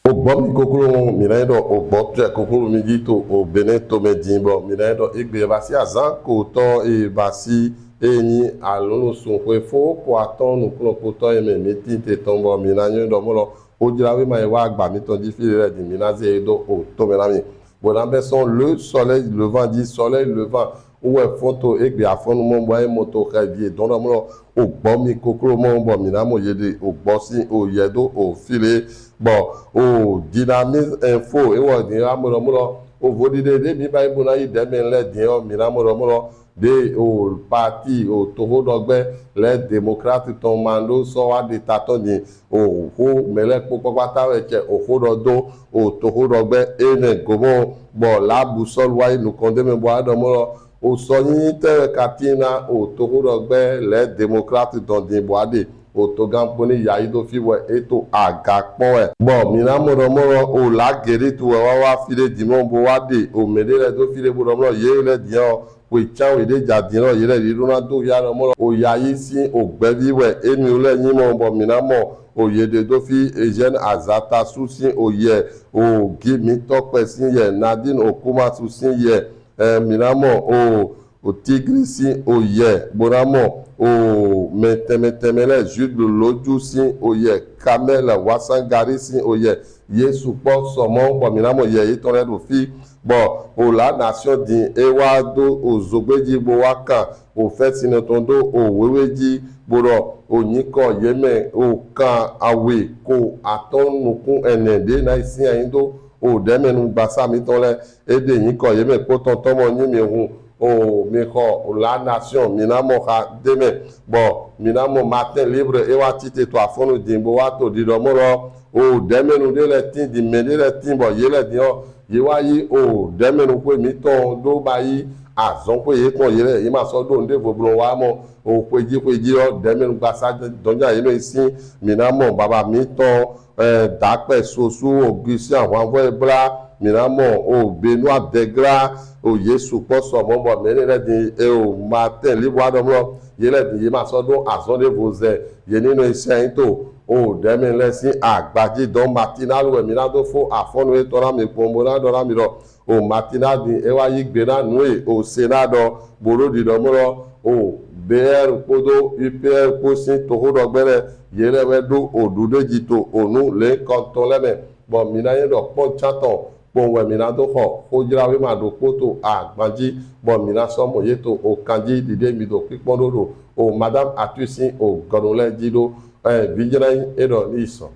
O bom mi kokolo mirando o bopja kokolo mi dito o beneto me dimbo mirando igbe basi azan ko to e basi eni alunu sun fo fo ko aton nu klo ko to e me meti te tombo minanyo do mo lo o jirawe ma e wa agba mi ton di fili re di minaze do o to me na mi bon ambeson le soleil levant dit soleil levant ou est photo egbe afonu mo bo e moto ka bi don do mo lo o bom mi kokolo mo bo minamo yede o bosi o yedo o file bon o dynamise info e wo din amoro mo o vodide de bi bible na yi de men le din o minamoro mo de o parti o toho dogbe les démocrates ton mando so wa de tatoni o ho mele popo pata we che o ho do o toho dogbe ene gomo bon la boussole wa nous condemne bo adomo o so yin te katina o toho dogbe les démocrates ton din boade o to gamponi yayi do fi we eto agakpo e bon minamoro o la gere tu wa file dimon bo wade o medele do file bo do ye le dian we chan we de jadin ro yele ri Ronaldo ya no mo o yayi si o gbe bi we eni ole yin mo bo minamo o yede do fi Eugène Azata susin o ye o Gimi Tope sin ye Nadine Okuma susin ye minamo o Tigri sin o ye bonamo o metemele Jude Loju sin o ye Kamel Wasangari sin o ye Yesu po somo bo minamo ye itore do fi bon o la nation din ewado o zogbeji bo waka o fesinotondo o weweji boro o nyiko yeme o kan awe ko atonukun enede na isin ayindo o demenu gbasa mi tonle ede nyiko yeme ko tontomo nyimi hun o meko o la nation minamo ha deme bon minamo matin libre ewa tite to afonu din bo wato didomoro o demenu de le tin di medele tin bo yele dion yewayi o demenu ko mi ton do bayi azon ko ye ton yele e ma so do nde voblo wa mo o peji o demenu gbasa donja ye no isin minamo baba mi ton dape sosu ogusi àwọn vo ebra minamo o Benoît Degra o Yesu po so mo bo mele le din e o matin libo adomlo yele din ye ma so do azon de voze ye nínú iṣẹ́ yin to o demi lesi agbaji don matinal we minado fo afonu e tora mi pombo na dora mi ro o matinal din e wa yi gbe na nu e o senado boro di do mo ro o BR kodo UPR posin to ho do gbere yele we do odude jito onu le konton leme bon minaye do pon chaton bon we minado ho o jira we ma do poto agbaji bon mina so mo yeto o kanji dide mi do pipon do o madame atusin o godole jido vigilante e do nisso.